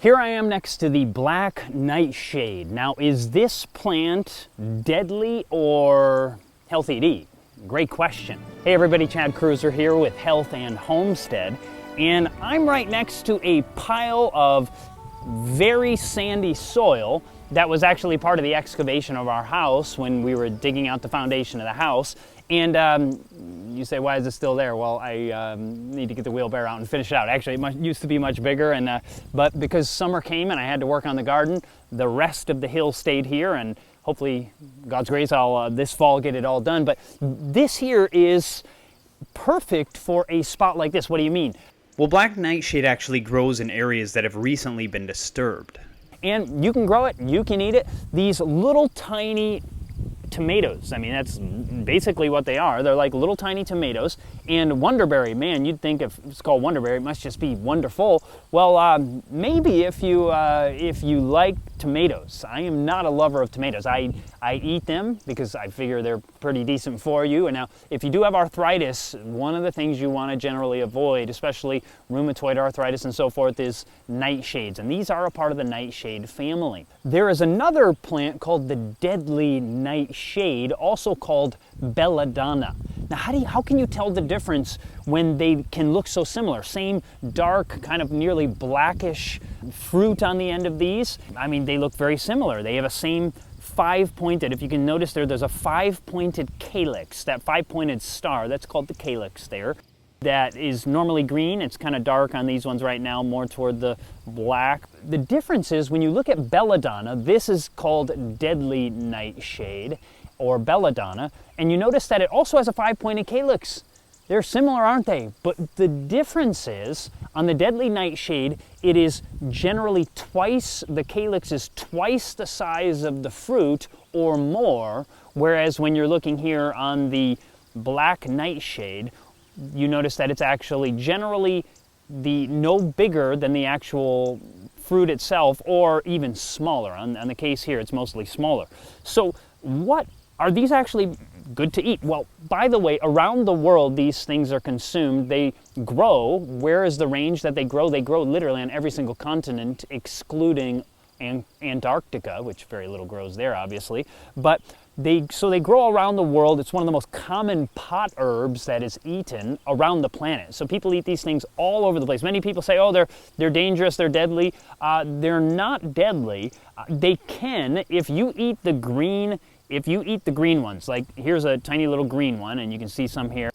Here I am next to the black nightshade. Now, is this plant deadly or healthy to eat? Great question. Hey everybody, Chad Cruiser here with Health and Homestead, and I'm right next to a pile of very sandy soil that was actually part of the excavation of our house when we were digging out the foundation of the house. And you say, why is it still there? Well, I need to get the wheelbarrow out and finish it out. Actually, it used to be much bigger, and but because summer came and I had to work on the garden, the rest of the hill stayed here, and hopefully, God's grace, I'll this fall get it all done. But this here is perfect for a spot like this. What do you mean? Well, black nightshade actually grows in areas that have recently been disturbed. And you can grow it, you can eat it. These little tiny tomatoes, I mean, that's basically what they are. They're like little tiny tomatoes. And Wonderberry, man, you'd think if it's called Wonderberry, it must just be wonderful. Well, maybe if you like tomatoes. I am not a lover of tomatoes. I eat them because I figure they're pretty decent for you. And now, if you do have arthritis, one of the things you want to generally avoid, especially rheumatoid arthritis and so forth, is nightshades. And these are a part of the nightshade family. There is another plant called the deadly nightshade, also called belladonna. Now, how can you tell the difference when they can look so similar? Same dark, kind of nearly blackish fruit on the end of these. I mean, they look very similar. They have a same five-pointed, if you can notice there's a five-pointed calyx, that five-pointed star, that's called the calyx there. That is normally green. It's kind of dark on these ones right now, more toward the black. The difference is when you look at belladonna, this is called deadly nightshade or belladonna, and you notice that it also has a five-pointed calyx. They're similar, aren't they? But the difference is, on the deadly nightshade, it is generally the calyx is twice the size of the fruit or more, whereas when you're looking here on the black nightshade, you notice that it's actually generally no bigger than the actual fruit itself, or even smaller. On the case here, it's mostly smaller. So what are these actually good to eat? Well, by the way, around the world, these things are consumed. They grow. Where is the range that they grow? They grow literally on every single continent, excluding Antarctica, which very little grows there, obviously. But they grow around the world. It's one of the most common pot herbs that is eaten around the planet. So people eat these things all over the place. Many people say, oh, they're dangerous, they're deadly. They're not deadly. They can, if you eat the green ones, like here's a tiny little green one, and you can see some here.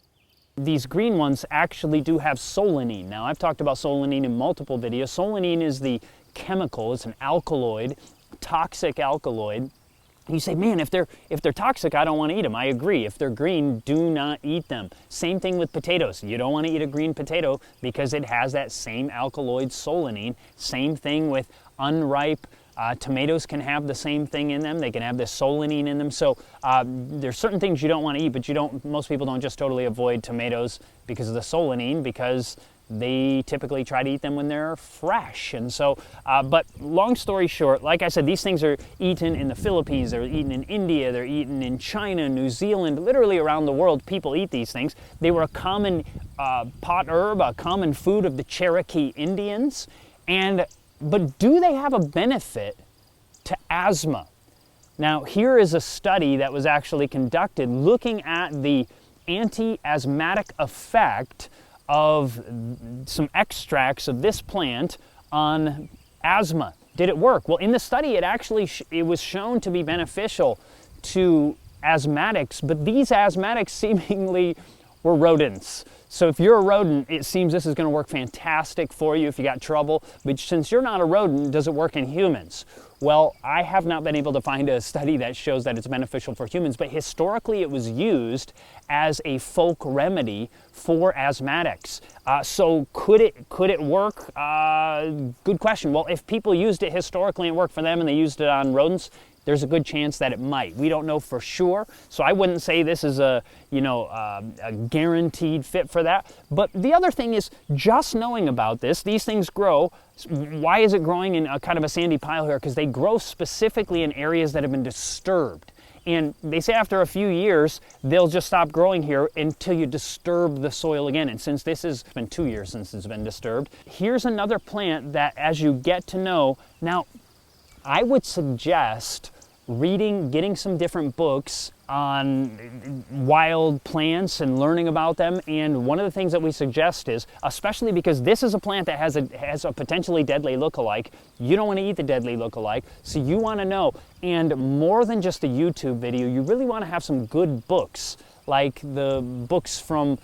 These green ones actually do have solanine. Now, I've talked about solanine in multiple videos. Solanine is the chemical. It's an alkaloid, toxic alkaloid. You say, man, if they're toxic, I don't want to eat them. I agree. If they're green, do not eat them. Same thing with potatoes. You don't want to eat a green potato because it has that same alkaloid solanine. Same thing with unripe tomatoes can have the same thing in them. They can have this solanine in them. So there's certain things you don't want to eat, but most people don't just totally avoid tomatoes because of the solanine, because they typically try to eat them when they're fresh. And so, but long story short, like I said, these things are eaten in the Philippines, they're eaten in India, they're eaten in China, New Zealand, literally around the world, people eat these things. They were a common pot herb, a common food of the Cherokee Indians. But do they have a benefit to asthma? Now, here is a study that was actually conducted looking at the anti-asthmatic effect of some extracts of this plant on asthma. Did it work? Well, in the study, it was shown to be beneficial to asthmatics, but these asthmatics seemingly were rodents. So if you're a rodent, it seems this is going to work fantastic for you if you got trouble. But since you're not a rodent, does it work in humans? Well, I have not been able to find a study that shows that it's beneficial for humans, but historically it was used as a folk remedy for asthmatics. So could it work? Good question. Well, if people used it historically and it worked for them and they used it on rodents, there's a good chance that it might. We don't know for sure, so I wouldn't say this is a guaranteed fit for that. But the other thing is, just knowing about this, these things grow. Why is it growing in a kind of a sandy pile here? Because they grow specifically in areas that have been disturbed. And they say after a few years, they'll just stop growing here until you disturb the soil again. And since this has been 2 years since it's been disturbed, here's another plant that as you get to know, now I would suggest getting some different books on wild plants and learning about them. And one of the things that we suggest is, especially because this is a plant that has a potentially deadly lookalike, you don't want to eat the deadly lookalike, so you want to know. And more than just a YouTube video, you really want to have some good books, like the books from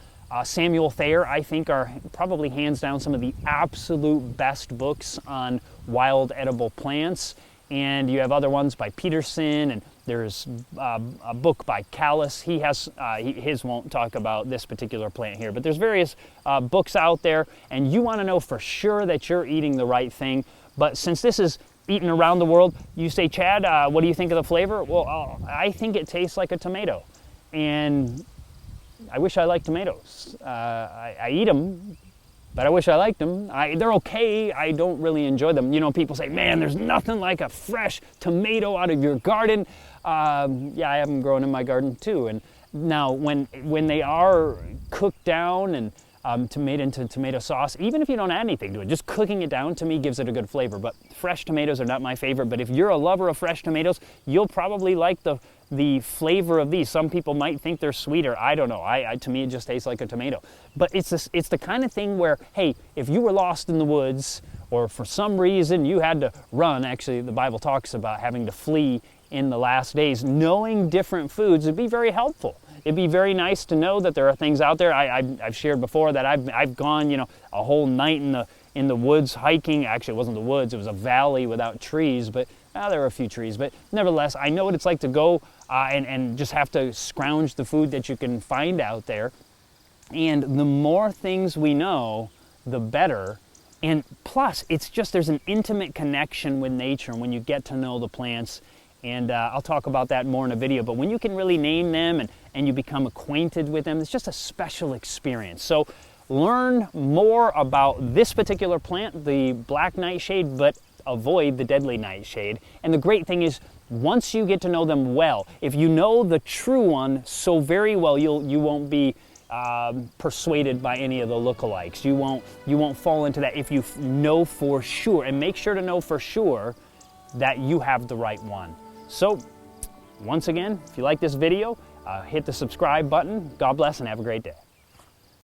Samuel Thayer, I think, are probably hands down some of the absolute best books on wild edible plants. And you have other ones by Peterson, and there's a book by Callis. His won't talk about this particular plant here, but there's various books out there, and you want to know for sure that you're eating the right thing. But since this is eaten around the world, you say, Chad, what do you think of the flavor? Well, I think it tastes like a tomato, and I wish I liked tomatoes. I eat them, but I wish I liked them. They're okay. I don't really enjoy them. You know, people say, man, there's nothing like a fresh tomato out of your garden. Yeah, I have them growing in my garden too. And now when they are cooked down and made into tomato sauce, even if you don't add anything to it, just cooking it down to me gives it a good flavor. But fresh tomatoes are not my favorite. But if you're a lover of fresh tomatoes, you'll probably like the flavor of these. Some people might think they're sweeter. I don't know. To me, it just tastes like a tomato. But it's the kind of thing where, hey, if you were lost in the woods, or for some reason you had to run, actually the Bible talks about having to flee in the last days, knowing different foods would be very helpful. It'd be very nice to know that there are things out there. I've shared before that I've gone, you know, a whole night in the woods hiking. Actually, it wasn't the woods, it was a valley without trees, but there were a few trees. But nevertheless, I know what it's like to go and just have to scrounge the food that you can find out there. And the more things we know, the better. And plus, it's just, there's an intimate connection with nature when you get to know the plants. And I'll talk about that more in a video. But when you can really name them and you become acquainted with them, it's just a special experience. So learn more about this particular plant, the black nightshade, but avoid the deadly nightshade. And the great thing is, once you get to know them well, if you know the true one so very well, you won't be persuaded by any of the lookalikes. You won't fall into that if you know for sure. And make sure to know for sure that you have the right one. So, once again, if you like this video, hit the subscribe button. God bless and have a great day.